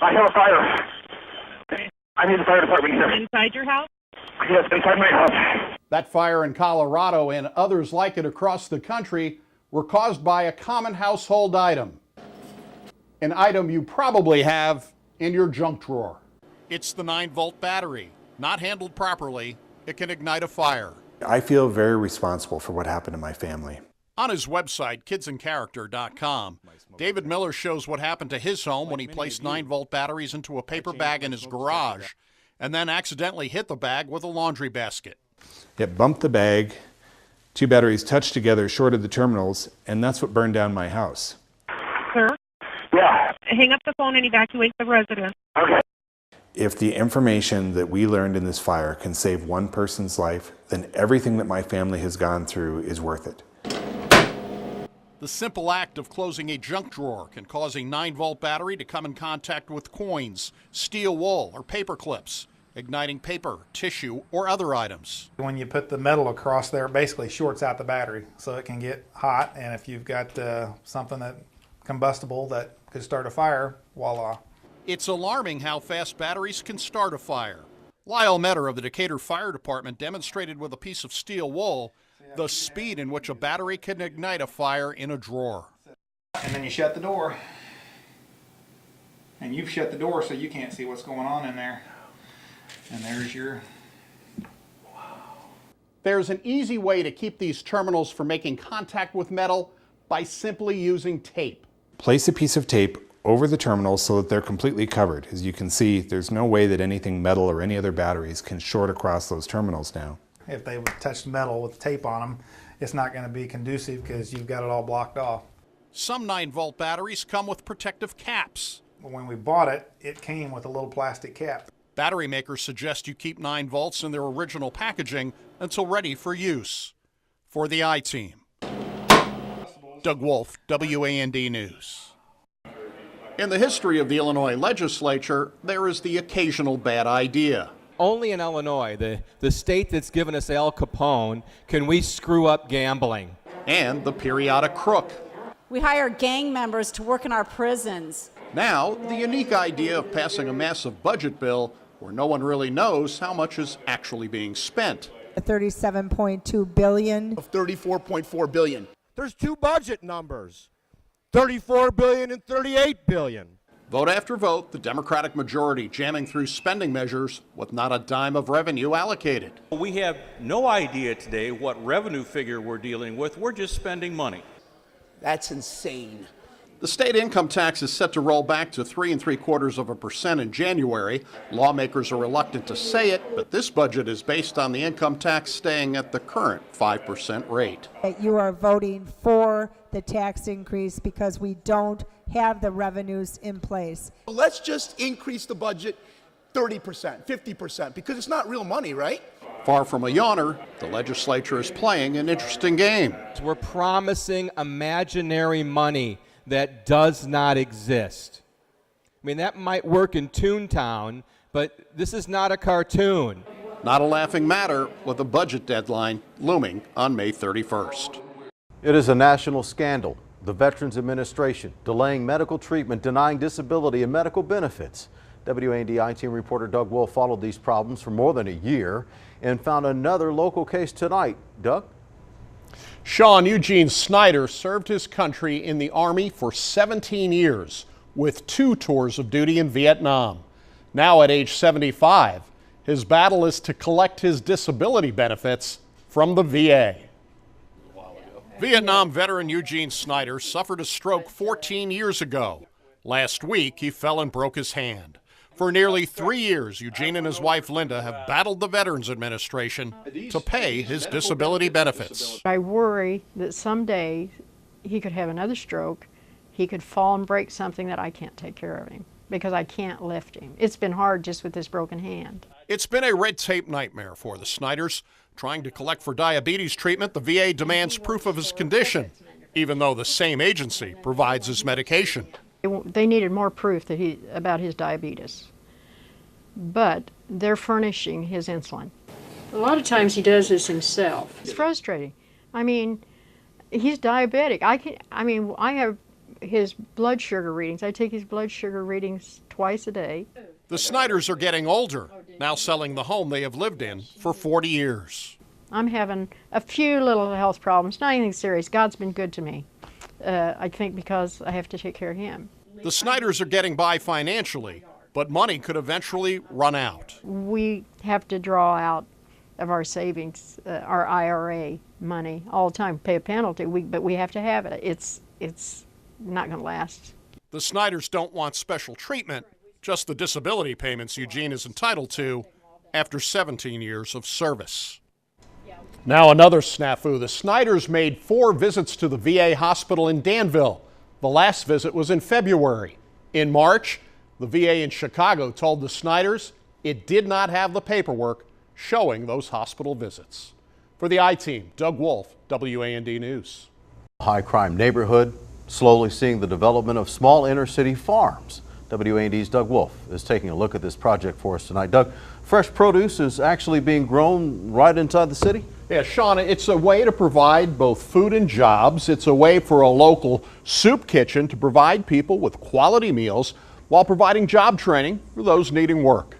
I have a fire. I need the fire department here. Inside your house? Yes, inside my house. That fire in Colorado and others like it across the country were caused by a common household item. An item you probably have in your junk drawer. It's the 9-volt battery. Not handled properly, it can ignite a fire. I feel very responsible for what happened to my family. On his website, kidsandcharacter.com, David Miller shows what happened to his home when he placed 9-volt batteries into a paper bag in his garage and then accidentally hit the bag with a laundry basket. It bumped the bag, 2 batteries touched together, shorted the terminals, and that's what burned down my house. Sir? Yeah. Hang up the phone and evacuate the residence. Okay. If the information that we learned in this fire can save one person's life, then everything that my family has gone through is worth it. The simple act of closing a junk drawer can cause a 9-volt battery to come in contact with coins, steel wool, or paper clips, igniting paper, tissue, or other items. When you put the metal across there, it basically shorts out the battery, so it can get hot, and if you've got something that combustible that could start a fire, voila. It's alarming how fast batteries can start a fire. Lyle Metter of the Decatur Fire Department demonstrated with a piece of steel wool the speed in which a battery can ignite a fire in a drawer. And then you shut the door. And you've shut the door so you can't see what's going on in there. And there's your... There's an easy way to keep these terminals from making contact with metal by simply using tape. Place a piece of tape over the terminals so that they're completely covered. As you can see, there's no way that anything metal or any other batteries can short across those terminals now. If they would touch metal with tape on them, it's not going to be conducive because you've got it all blocked off. Some 9-volt batteries come with protective caps. When we bought it, it came with a little plastic cap. Battery makers suggest you keep 9 volts in their original packaging until ready for use. For the I-Team, Doug Wolfe, WAND News. In the history of the Illinois legislature, there is the occasional bad idea. Only in Illinois, the state that's given us Al Capone, can we screw up gambling. And the periodic crook. We hire gang members to work in our prisons. Now, the unique idea of passing a massive budget bill where no one really knows how much is actually being spent. $37.2 billion. Of $34.4 billion. There's 2 budget numbers, $34 billion and $38 billion. Vote after vote, the Democratic majority jamming through spending measures with not a dime of revenue allocated. We have no idea today what revenue figure we're dealing with. We're just spending money. That's insane. The state income tax is set to roll back to 3 3/4% in January. Lawmakers are reluctant to say it, but this budget is based on the income tax staying at the current 5% rate. You are voting for the tax increase because we don't have the revenues in place. Let's just increase the budget 30%, 50%, because it's not real money, right? Far from a yawner, the legislature is playing an interesting game. We're promising imaginary money that does not exist. I mean, that might work in Toontown, but this is not a cartoon. Not a laughing matter with a budget deadline looming on May 31st. It is a national scandal. The Veterans Administration delaying medical treatment, denying disability and medical benefits. WAND I-Team reporter Doug Wolfe followed these problems for more than a year and found another local case tonight. Doug? Sean Eugene Snyder served his country in the Army for 17 years with 2 tours of duty in Vietnam. Now at age 75, his battle is to collect his disability benefits from the VA. Vietnam veteran Eugene Snyder suffered a stroke 14 years ago. Last week, he fell and broke his hand. For nearly 3 years, Eugene and his wife Linda have battled the Veterans Administration to pay his disability benefits. I worry that someday he could have another stroke, he could fall and break something that I can't take care of him because I can't lift him. It's been hard just with this broken hand. It's been a red tape nightmare for the Snyders. Trying to collect for diabetes treatment, the VA demands proof of his condition, even though the same agency provides his medication. They needed more proof that about his diabetes, but they're furnishing his insulin. A lot of times he does this himself. It's frustrating. I mean, he's diabetic. I have his blood sugar readings. I take his blood sugar readings twice a day. The Snyders are getting older, now selling the home they have lived in for 40 years. I'm having a few little health problems, not anything serious. God's been good to me. I think because I have to take care of him. The Snyders are getting by financially, but money could eventually run out. We have to draw out of our savings, our IRA money all the time, pay a penalty, but we have to have it. It's not going to last. The Snyders don't want special treatment, just the disability payments Eugene is entitled to after 17 years of service. Now another snafu. The Snyders made 4 visits to the VA hospital in Danville. The last visit was in February. In March, the VA in Chicago told the Snyders it did not have the paperwork showing those hospital visits. For the I-Team, Doug Wolfe, WAND News. High crime neighborhood, slowly seeing the development of small inner city farms. WAND's Doug Wolfe is taking a look at this project for us tonight. Doug, fresh produce is actually being grown right inside the city? Yeah, Sean, it's a way to provide both food and jobs. It's a way for a local soup kitchen to provide people with quality meals while providing job training for those needing work.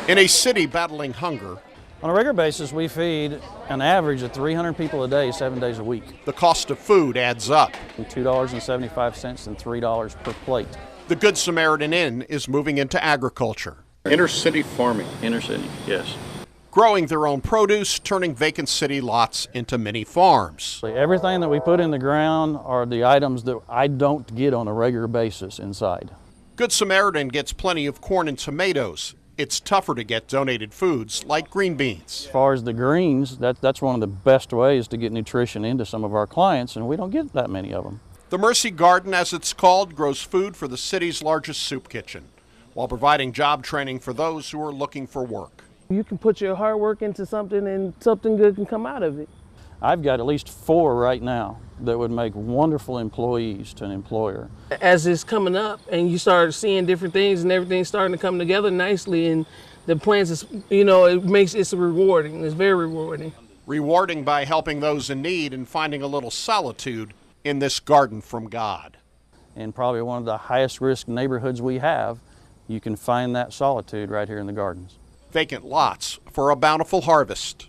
In a city battling hunger, on a regular basis, we feed an average of 300 people a day, 7 days a week. The cost of food adds up. $2.75 and $3 per plate. The Good Samaritan Inn is moving into agriculture. Inner city farming. Inner city, yes. Growing their own produce, turning vacant city lots into mini farms. Everything that we put in the ground are the items that I don't get on a regular basis inside. Good Samaritan gets plenty of corn and tomatoes. It's tougher to get donated foods like green beans. As far as the greens, that's one of the best ways to get nutrition into some of our clients, and we don't get that many of them. The Mercy Garden, as it's called, grows food for the city's largest soup kitchen, while providing job training for those who are looking for work. You can put your hard work into something and something good can come out of it. I've got at least 4 right now that would make wonderful employees to an employer. As it's coming up and you start seeing different things and everything's starting to come together nicely, and the plans is, it's rewarding. It's very rewarding. Rewarding by helping those in need and finding a little solitude in this garden from God. In probably one of the highest risk neighborhoods we have, you can find that solitude right here in the gardens. Vacant lots for a bountiful harvest.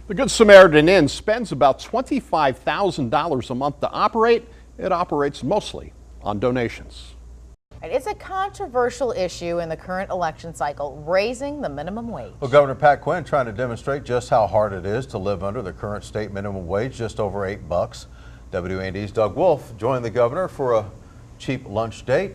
The Good Samaritan Inn spends about $25,000 a month to operate. It operates mostly on donations. It's a controversial issue in the current election cycle, raising the minimum wage. Well, Governor Pat Quinn trying to demonstrate just how hard it is to live under the current state minimum wage, just over $8. WAND's Doug Wolfe joined the governor for a cheap lunch date.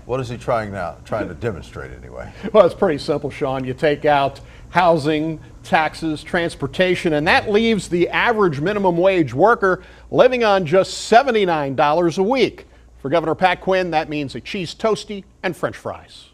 What is he trying to demonstrate anyway? Well, it's pretty simple, Sean. You take out housing, taxes, transportation, and that leaves the average minimum wage worker living on just $79 a week. For Governor Pat Quinn, that means a cheese toastie and French fries.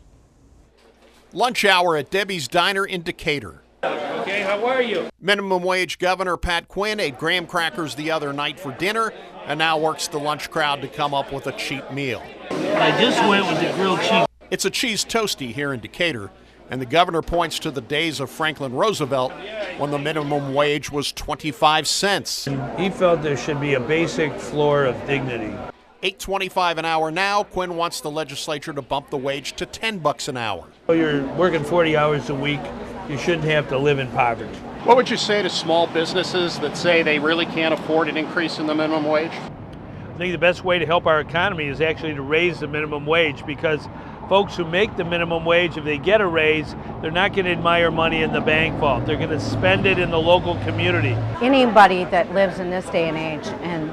Lunch hour at Debbie's Diner in Decatur. Okay, how are you? Minimum wage Governor Pat Quinn ate graham crackers the other night for dinner and now works the lunch crowd to come up with a cheap meal. I just went with the grilled cheese. It's a cheese toastie here in Decatur, and the governor points to the days of Franklin Roosevelt when the minimum wage was 25 cents. He felt there should be a basic floor of dignity. $8.25 an hour now. Quinn wants the legislature to bump the wage to $10 an hour. You're working 40 hours a week. You shouldn't have to live in poverty. What would you say to small businesses that say they really can't afford an increase in the minimum wage? I think the best way to help our economy is actually to raise the minimum wage, because folks who make the minimum wage, if they get a raise, they're not going to admire money in the bank vault. They're going to spend it in the local community. Anybody that lives in this day and age and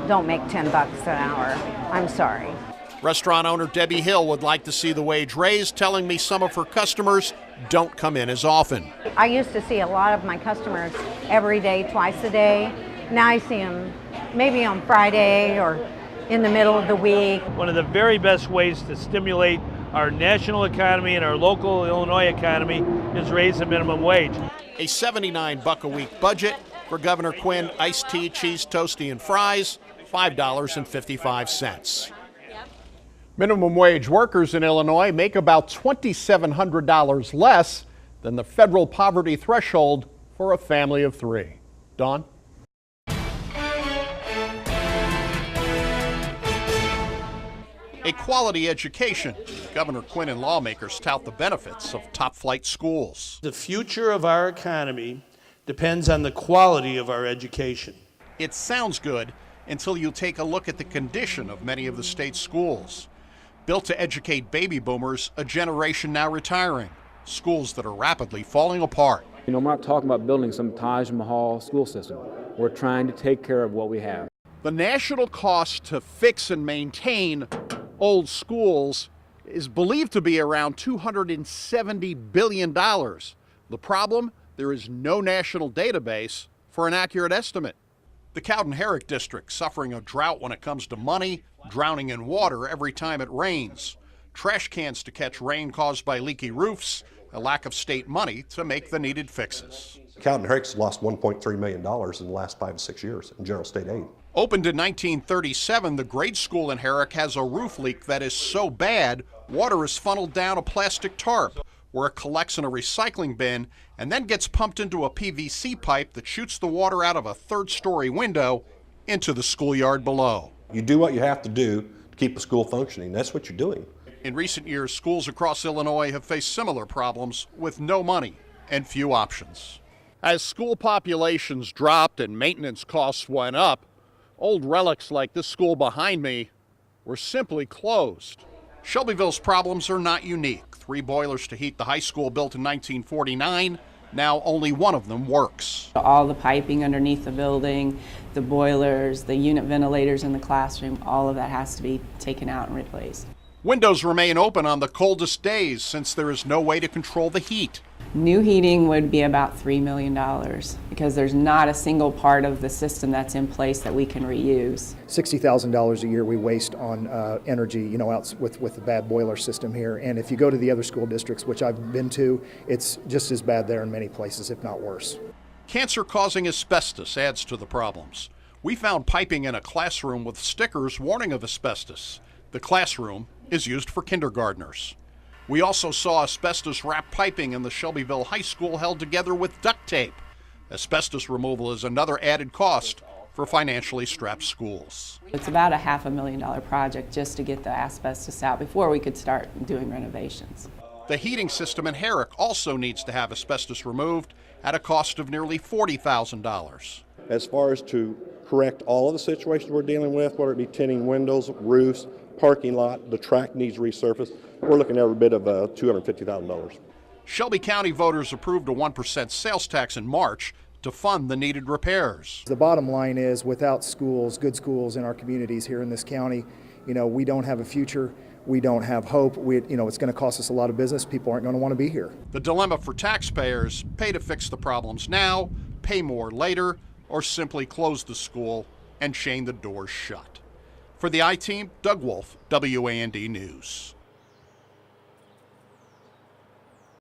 don't make $10 an hour, I'm sorry. Restaurant owner Debbie Hill would like to see the wage raised, telling me some of her customers don't come in as often. I used to see a lot of my customers every day, twice a day. Now I see them maybe on Friday or in the middle of the week. One of the very best ways to stimulate our national economy and our local Illinois economy is raise the minimum wage. A $79 a week budget for Governor Quinn: iced tea, cheese toastie, and fries, $5.55. Minimum wage workers in Illinois make about $2,700 less than the federal poverty threshold for a family of 3. Dawn? A quality education. Governor Quinn and lawmakers tout the benefits of top-flight schools. The future of our economy depends on the quality of our education. It sounds good until you take a look at the condition of many of the state's schools. Built to educate baby boomers, a generation now retiring. Schools that are rapidly falling apart. You know, I'm not talking about building some Taj Mahal school system. We're trying to take care of what we have. The national cost to fix and maintain old schools is believed to be around $270 billion. The problem? There is no national database for an accurate estimate. The Cowden-Herrick district suffering a drought when it comes to money, drowning in water every time it rains. Trash cans to catch rain caused by leaky roofs, a lack of state money to make the needed fixes. Cowden-Herrick's lost $1.3 million in the last 5 to 6 years in general state aid. Opened in 1937, the grade school in Herrick has a roof leak that is so bad, water is funneled down a plastic tarp, where it collects in a recycling bin and then gets pumped into a PVC pipe that shoots the water out of a third-story window into the schoolyard below. You do what you have to do to keep a school functioning. That's what you're doing. In recent years, schools across Illinois have faced similar problems with no money and few options. As school populations dropped and maintenance costs went up, old relics like this school behind me were simply closed. Shelbyville's problems are not unique. 3 boilers to heat the high school built in 1949. Now only one of them works. All the piping underneath the building, the boilers, the unit ventilators in the classroom, all of that has to be taken out and replaced. Windows remain open on the coldest days since there is no way to control the heat. New heating would be about $3 million because there's not a single part of the system that's in place that we can reuse. $60,000 a year we waste on energy, you know, out with the bad boiler system here. And if you go to the other school districts, which I've been to, it's just as bad there in many places, if not worse. Cancer-causing asbestos adds to the problems. We found piping in a classroom with stickers warning of asbestos. The classroom is used for kindergartners. We also saw asbestos-wrapped piping in the Shelbyville High School held together with duct tape. Asbestos removal is another added cost for financially strapped schools. It's about a $500,000 project just to get the asbestos out before we could start doing renovations. The heating system in Herrick also needs to have asbestos removed at a cost of nearly $40,000. As far as to correct all of the situations we're dealing with, whether it be tinting windows, roofs, parking lot, the track needs resurfaced, we're looking at every bit of $250,000. Shelby County voters approved a 1% sales tax in March to fund the needed repairs. The bottom line is, without schools, good schools in our communities here in this county, you know, we don't have a future, we don't have hope, it's going to cost us a lot of business, people aren't going to want to be here. The dilemma for taxpayers: pay to fix the problems now, pay more later, or simply close the school and chain the doors shut. For the I-Team, Doug Wolfe, WAND News.